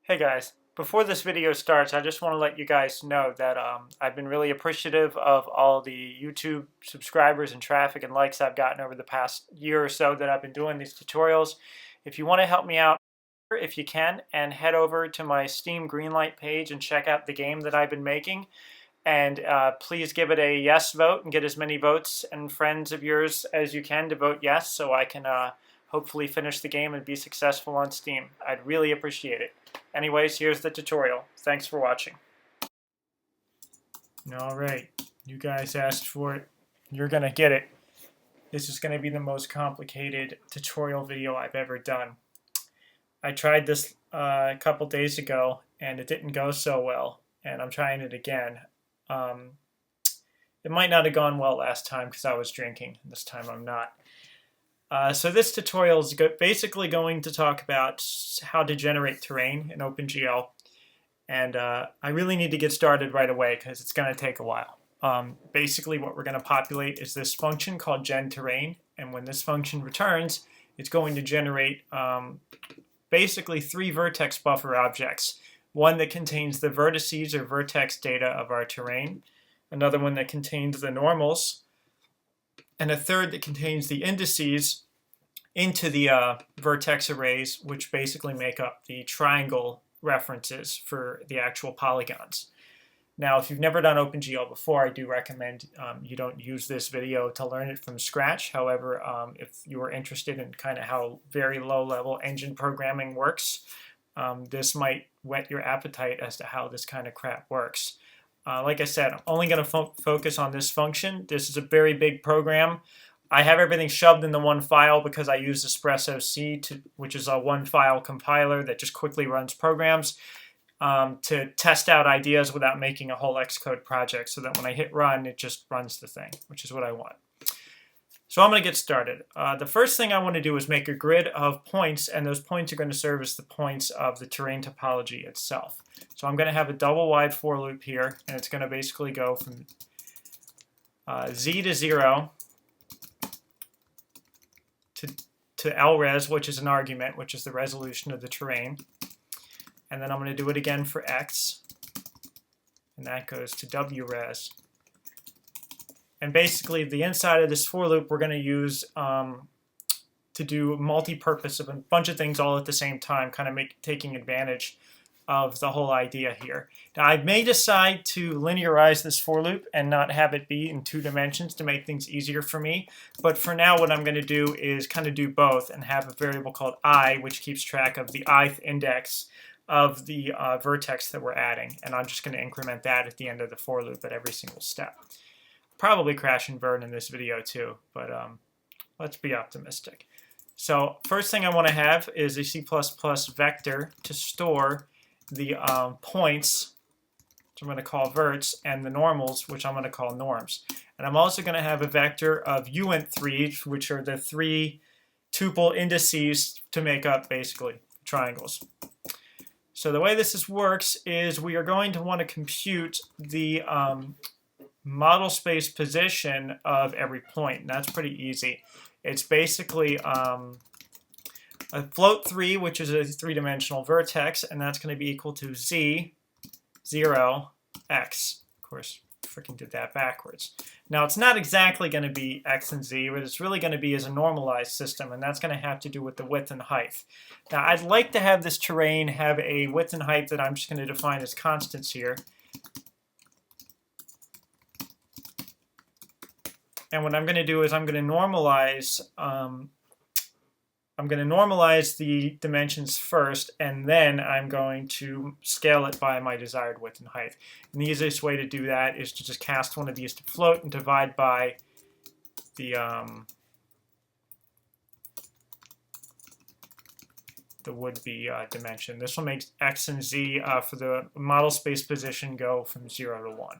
Hey guys, before this video starts, I just want to let you guys know that I've been really appreciative of all the YouTube subscribers and traffic and likes I've gotten over the past year or so that I've been doing these tutorials. If you want to help me out, if you can, and head over to my Steam Greenlight page and check out the game that I've been making. And please give it a yes vote and get as many votes and friends of yours as you can to vote yes so I can hopefully finish the game and be successful on Steam. I'd really appreciate it. Anyways, here's the tutorial. Thanks for watching. Alright, you guys asked for it. You're gonna get it. This is gonna be the most complicated tutorial video I've ever done. I tried this a couple days ago and it didn't go so well, and I'm trying it again. It might not have gone well last time because I was drinking. This time I'm not. So this tutorial is basically going to talk about how to generate terrain in OpenGL, and I really need to get started right away because it's going to take a while. Basically what we're going to populate is this function called genTerrain, and when this function returns, it's going to generate basically 3 vertex buffer objects. One that contains the vertices or vertex data of our terrain, another one that contains the normals, and a third that contains the indices into the vertex arrays, which basically make up the triangle references for the actual polygons. Now, if you've never done OpenGL before, I do recommend you don't use this video to learn it from scratch. However, if you are interested in kind of how very low-level engine programming works, this might whet your appetite as to how this kind of crap works. Like I said, I'm only going to focus on this function. This is a very big program. I have everything shoved into one file because I use Espresso C, which is a one-file compiler that just quickly runs programs to test out ideas without making a whole Xcode project, so that when I hit run, it just runs the thing, which is what I want. So I'm going to get started. The first thing I want to do is make a grid of points, and those points are going to serve as the points of the terrain topology itself. So I'm going to have a double-wide for loop here, and it's going to basically go from z to 0 to lres, which is an argument, which is the resolution of the terrain. And then I'm going to do it again for x, and that goes to wres. And basically, the inside of this for loop we're going to use to do multi-purpose of a bunch of things all at the same time, kind of taking advantage of the whole idea here. Now, I may decide to linearize this for loop and not have it be in 2 dimensions to make things easier for me. But for now, what I'm going to do is kind of do both and have a variable called I, which keeps track of the ith index of the vertex that we're adding. And I'm just going to increment that at the end of the for loop at every single step. Probably crash and burn in this video too, but let's be optimistic. So first thing I want to have is a C++ vector to store the points, which I'm going to call verts, and the normals, which I'm going to call norms. And I'm also going to have a vector of uint3, which are the 3 tuple indices to make up basically triangles. So the way this works is we are going to want to compute the model space position of every point, and that's pretty easy. It's basically a float 3, which is a 3-dimensional vertex, and that's going to be equal to z 0 x. Of course, freaking did that backwards. Now, it's not exactly going to be x and z, but it's really going to be as a normalized system, and that's going to have to do with the width and height. Now, I'd like to have this terrain have a width and height that I'm just going to define as constants here. And what I'm going to do is I'm going to normalize the dimensions first, and then I'm going to scale it by my desired width and height. And the easiest way to do that is to just cast one of these to float and divide by the would-be dimension. This will make x and z for the model space position go from 0 to 1.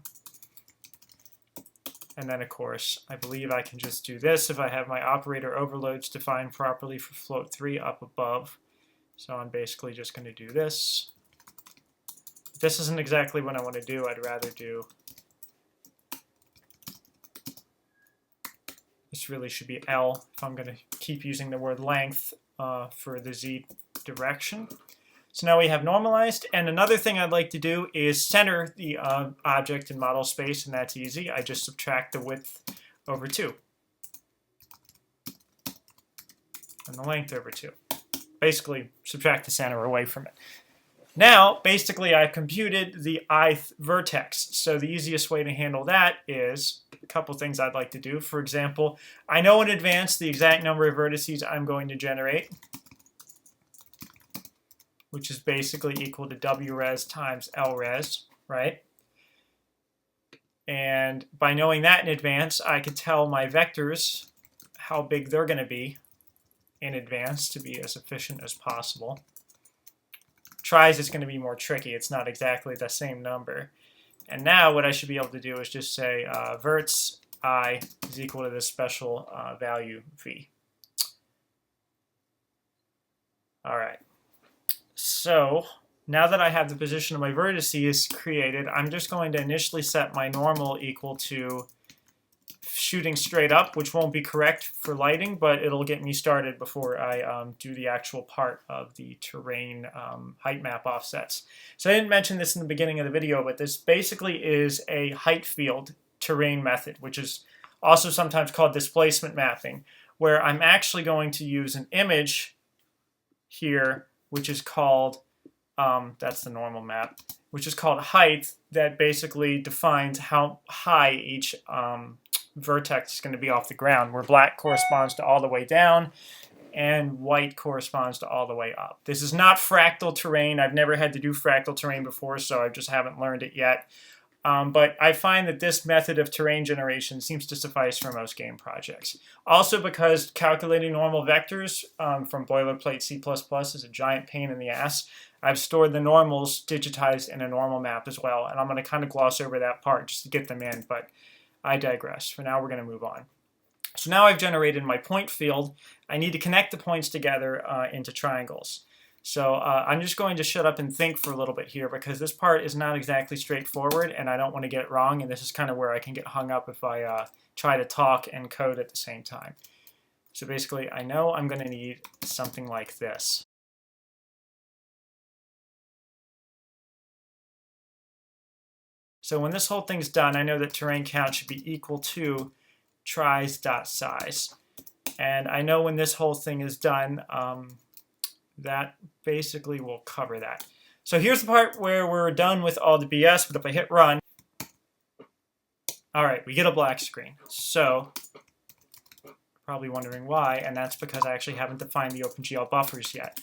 And then, of course, I believe I can just do this if I have my operator overloads defined properly for float 3 up above. So I'm basically just going to do this. This isn't exactly what I want to do. I'd rather do... This really should be L if I'm going to keep using the word length for the z direction. So now we have normalized, and another thing I'd like to do is center the object in model space, and that's easy. I just subtract the width over 2 and the length over 2. Basically, subtract the center away from it. Now, basically, I've computed the ith vertex. So the easiest way to handle that is a couple things I'd like to do. For example, I know in advance the exact number of vertices I'm going to generate, which is basically equal to wres times lres, right? And by knowing that in advance, I could tell my vectors how big they're going to be in advance to be as efficient as possible. Tries is going to be more tricky. It's not exactly the same number. And now what I should be able to do is just say verts I is equal to this special value v. All right. So now that I have the position of my vertices created, I'm just going to initially set my normal equal to shooting straight up, which won't be correct for lighting, but it'll get me started before I do the actual part of the terrain height map offsets. So I didn't mention this in the beginning of the video, but this basically is a height field terrain method, which is also sometimes called displacement mapping, where I'm actually going to use an image here, which is called, that's the normal map, which is called height, that basically defines how high each vertex is going to be off the ground, where black corresponds to all the way down and white corresponds to all the way up. This is not fractal terrain. I've never had to do fractal terrain before, so I just haven't learned it yet. But I find that this method of terrain generation seems to suffice for most game projects. Also because calculating normal vectors from boilerplate C++ is a giant pain in the ass, I've stored the normals digitized in a normal map as well, and I'm going to kind of gloss over that part just to get them in, but I digress. For now, we're going to move on. So now I've generated my point field. I need to connect the points together into triangles. So I'm just going to shut up and think for a little bit here, because this part is not exactly straightforward and I don't want to get it wrong, and this is kind of where I can get hung up if I try to talk and code at the same time. So basically, I know I'm going to need something like this. So when this whole thing's done, I know that terrain count should be equal to tries.size. And I know when this whole thing is done, that basically will cover that. So here's the part where we're done with all the BS, but if I hit run, all right, we get a black screen. So probably wondering why, and that's because I actually haven't defined the OpenGL buffers yet.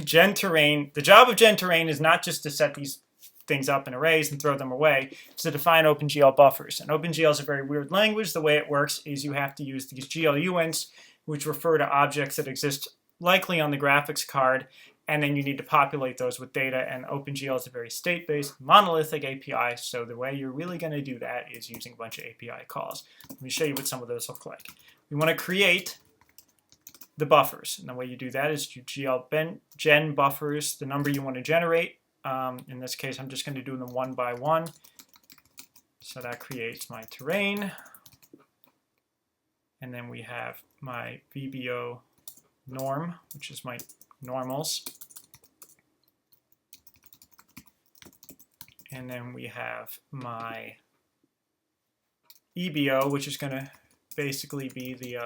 Gen terrain, the job of gen terrain is not just to set these things up in arrays and throw them away, it's to define OpenGL buffers. And OpenGL is a very weird language. The way it works is you have to use these GLUINTs, which refer to objects that exist likely on the graphics card, and then you need to populate those with data, and OpenGL is a very state-based, monolithic API, so the way you're really going to do that is using a bunch of API calls. Let me show you what some of those look like. We want to create the buffers, and the way you do that is you gen buffers, the number you want to generate. In this case, I'm just going to do them one by one. So that creates my terrain. And then we have my VBO norm, which is my normals. And then we have my EBO, which is going to basically be the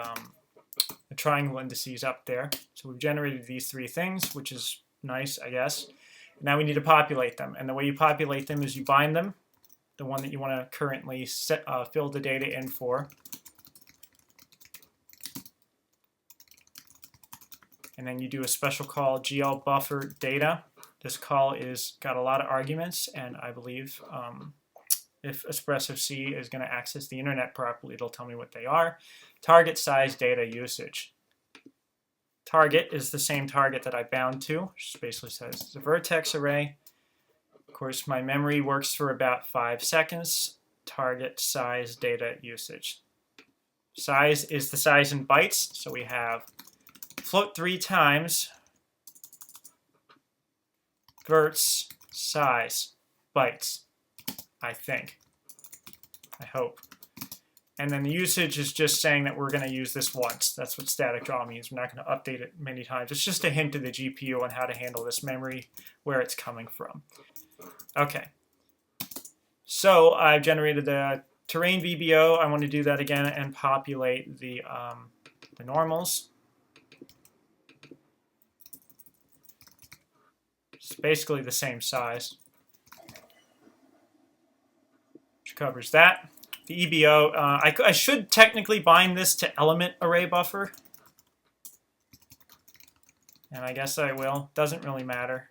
triangle indices up there. So we've generated these three things, which is nice, I guess. Now we need to populate them, and the way you populate them is you bind them, the one that you want to currently set, fill the data in for. And then you do a special call, GL buffer data. This call is got a lot of arguments, and I believe if Espresso-C is going to access the internet properly, it'll tell me what they are. Target size data usage. Target is the same target that I bound to, which basically says it's a vertex array. Of course, my memory works for about 5 seconds. Target size data usage. Size is the size in bytes, so we have float 3 times verts size bytes, I think. I hope. And then the usage is just saying that we're going to use this once. That's what static draw means. We're not going to update it many times. It's just a hint to the GPU on how to handle this memory, where it's coming from. Okay. So I've generated the terrain VBO. I want to do that again and populate the normals. It's basically the same size, which covers that. The EBO, I should technically bind this to element array buffer. And I guess I will. Doesn't really matter.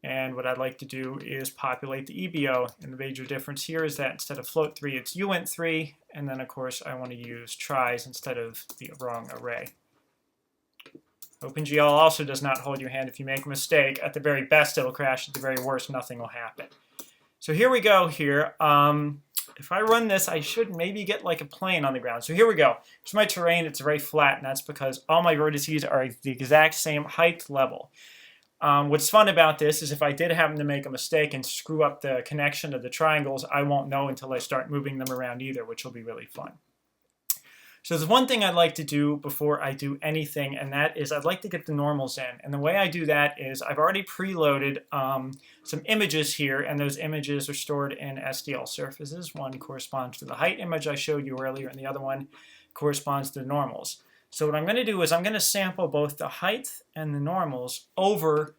And what I'd like to do is populate the EBO. And the major difference here is that instead of float3, it's uint3. And then, of course, I want to use tries instead of the wrong array. OpenGL also does not hold your hand if you make a mistake. At the very best, it'll crash. At the very worst, nothing will happen. So here we go here. If I run this, I should maybe get like a plane on the ground. So here we go. Here's my terrain. It's very flat, and that's because all my vertices are the exact same height level. What's fun about this is if I did happen to make a mistake and screw up the connection of the triangles, I won't know until I start moving them around either, which will be really fun. So there's one thing I'd like to do before I do anything, and that is I'd like to get the normals in. And the way I do that is I've already preloaded some images here, and those images are stored in SDL surfaces. One corresponds to the height image I showed you earlier, and the other one corresponds to the normals. So what I'm going to do is I'm going to sample both the height and the normals over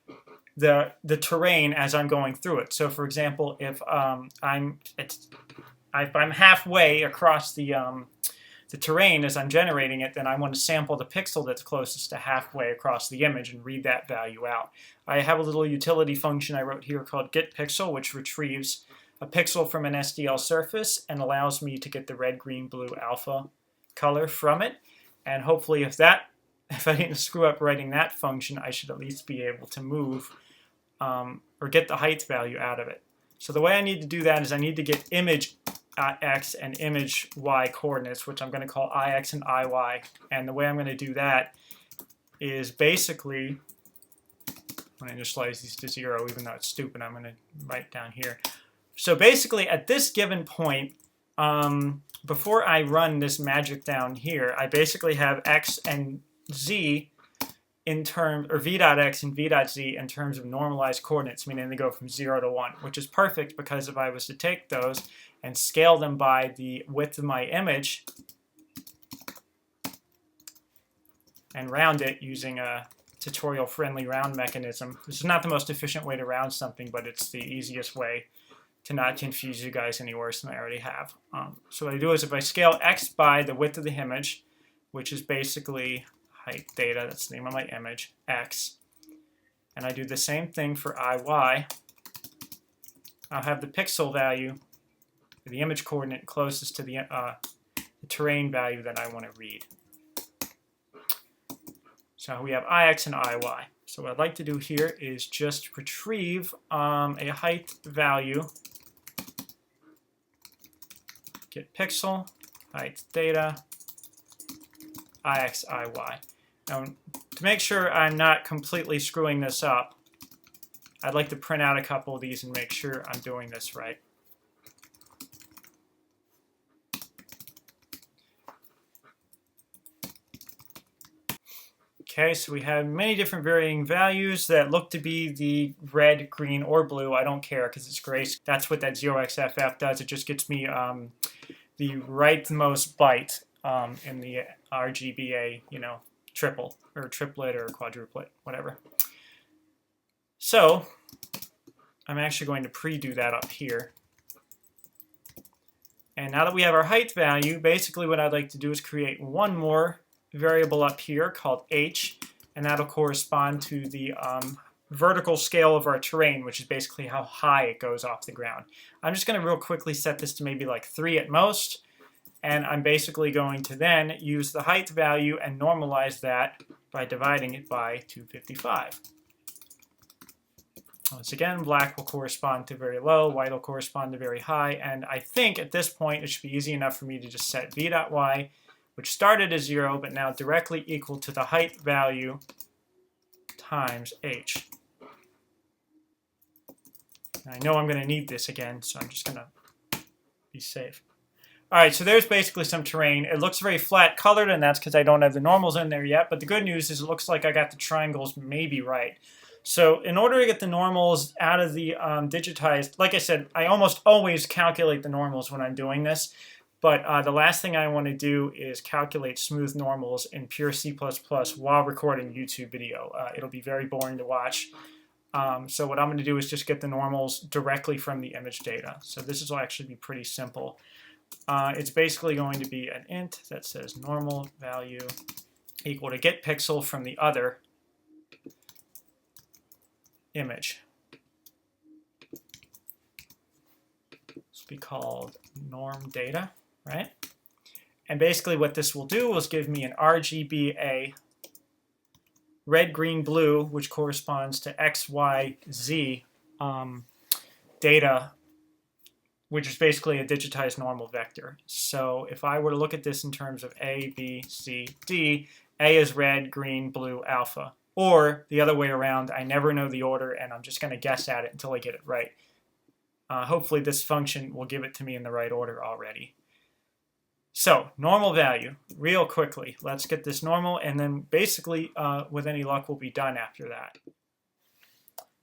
the terrain as I'm going through it. So for example, if I'm halfway across the terrain as I'm generating it, then I want to sample the pixel that's closest to halfway across the image and read that value out. I have a little utility function I wrote here called getPixel, which retrieves a pixel from an SDL surface and allows me to get the red, green, blue, alpha color from it. And hopefully if I didn't screw up writing that function, I should at least be able to move or get the height value out of it. So the way I need to do that is I need to get image x and image y coordinates, which I'm going to call ix and iy. And the way I'm going to do that is basically, I'm going to initialize these to 0, even though it's stupid, I'm going to write down here. So basically at this given point, before I run this magic down here, I basically have x and z in terms, or v.x and v.z in terms of normalized coordinates, meaning they go from 0 to 1, which is perfect because if I was to take those and scale them by the width of my image and round it using a tutorial-friendly round mechanism. This is not the most efficient way to round something, but it's the easiest way to not confuse you guys any worse than I already have. So what I do is if I scale x by the width of the image, which is basically height theta, that's the name of my image, x, and I do the same thing for iy, I'll have the pixel value, the image coordinate closest to the terrain value that I want to read. So we have ix and iy. So what I'd like to do here is just retrieve a height value, get pixel, height theta, ix, iy. Now, to make sure I'm not completely screwing this up, I'd like to print out a couple of these and make sure I'm doing this right. Okay, so we have many different varying values that look to be the red, green, or blue. I don't care because it's gray. That's what that 0xFF does. It just gets me the rightmost byte in the RGBA, triple or triplet or quadruplet, whatever. So I'm actually going to pre-do that up here. And now that we have our height value, basically what I'd like to do is create one more variable up here called h, and that'll correspond to the vertical scale of our terrain, which is basically how high it goes off the ground. I'm just going to real quickly set this to maybe like 3 at most, and I'm basically going to then use the height value and normalize that by dividing it by 255. Once again, black will correspond to very low, white will correspond to very high, and I think at this point it should be easy enough for me to just set v.y, which started as 0, but now directly equal to the height value times h. And I know I'm going to need this again, so I'm just going to be safe. All right, so there's basically some terrain. It looks very flat colored, and that's because I don't have the normals in there yet. But the good news is it looks like I got the triangles maybe right. So in order to get the normals out of the digitized, like I said, I almost always calculate the normals when I'm doing this. But the last thing I want to do is calculate smooth normals in pure C++ while recording a YouTube video. It'll be very boring to watch. So what I'm going to do is just get the normals directly from the image data. So this will actually be pretty simple. It's basically going to be an int that says normal value equal to get pixel from the other image. This will be called norm data, right? And basically what this will do is give me an RGBA red, green, blue, which corresponds to X, Y, Z data, which is basically a digitized normal vector. So if I were to look at this in terms of A, B, C, D, A is red, green, blue, alpha. Or the other way around, I never know the order and I'm just going to guess at it until I get it right. Hopefully this function will give it to me in the right order already. So normal value, real quickly, let's get this normal, and then basically with any luck we'll be done after that.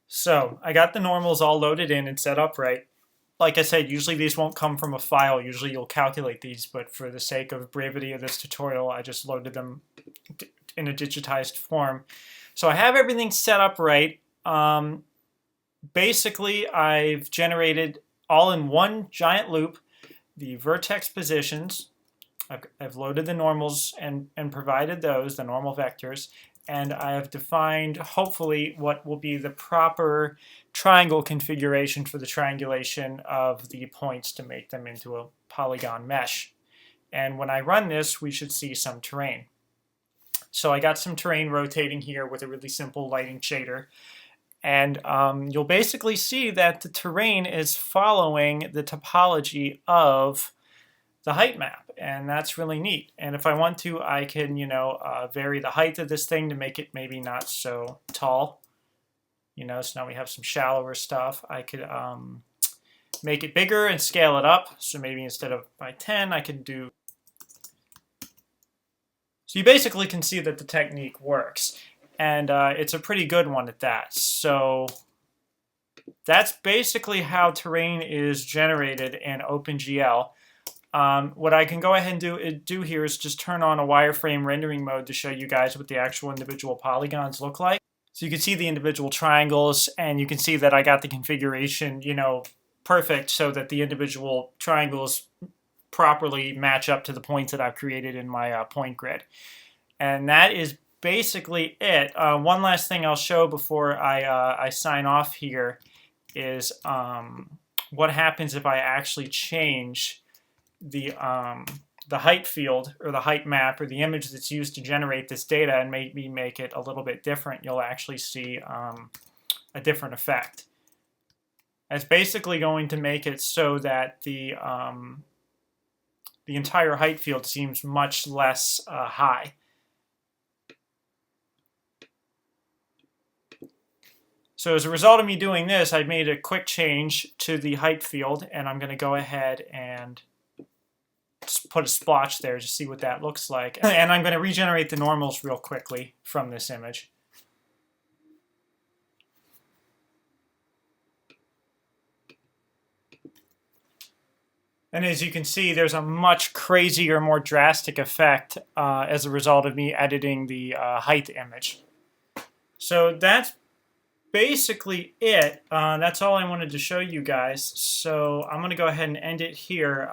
So I got the normals all loaded in and set up right. Like I said, usually these won't come from a file, usually you'll calculate these, but for the sake of brevity of this tutorial I just loaded them in a digitized form. So I have everything set up right. Basically I've generated all in one giant loop the vertex positions. I've loaded the normals and provided those, the normal vectors, and I have defined, hopefully, what will be the proper triangle configuration for the triangulation of the points to make them into a polygon mesh. And when I run this, we should see some terrain. So I got some terrain rotating here with a really simple lighting shader. And you'll basically see that the terrain is following the topology of the height map, and that's really neat. And if I want to, I can, vary the height of this thing to make it maybe not so tall. So now we have some shallower stuff. I could make it bigger and scale it up. So maybe instead of by 10, I can do. So you basically can see that the technique works, and it's a pretty good one at that. So that's basically how terrain is generated in OpenGL. What I can go ahead and do here is just turn on a wireframe rendering mode to show you guys what the actual individual polygons look like. So you can see the individual triangles, and you can see that I got the configuration, perfect so that the individual triangles properly match up to the points that I've created in my point grid. And that is basically it. One last thing I'll show before I sign off here is what happens if I actually change the height field or the height map or the image that's used to generate this data and maybe make it a little bit different. You'll actually see a different effect. It's basically going to make it so that the entire height field seems much less high. So as a result of me doing this, I've made a quick change to the height field, and I'm going to go ahead and put a splotch there to see what that looks like. And I'm going to regenerate the normals real quickly from this image. And as you can see, there's a much crazier, more drastic effect as a result of me editing the height image. So that's basically it. That's all I wanted to show you guys. So I'm going to go ahead and end it here.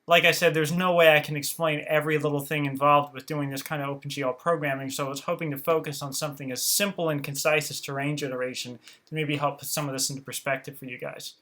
Like I said, there's no way I can explain every little thing involved with doing this kind of OpenGL programming, so I was hoping to focus on something as simple and concise as terrain generation to maybe help put some of this into perspective for you guys.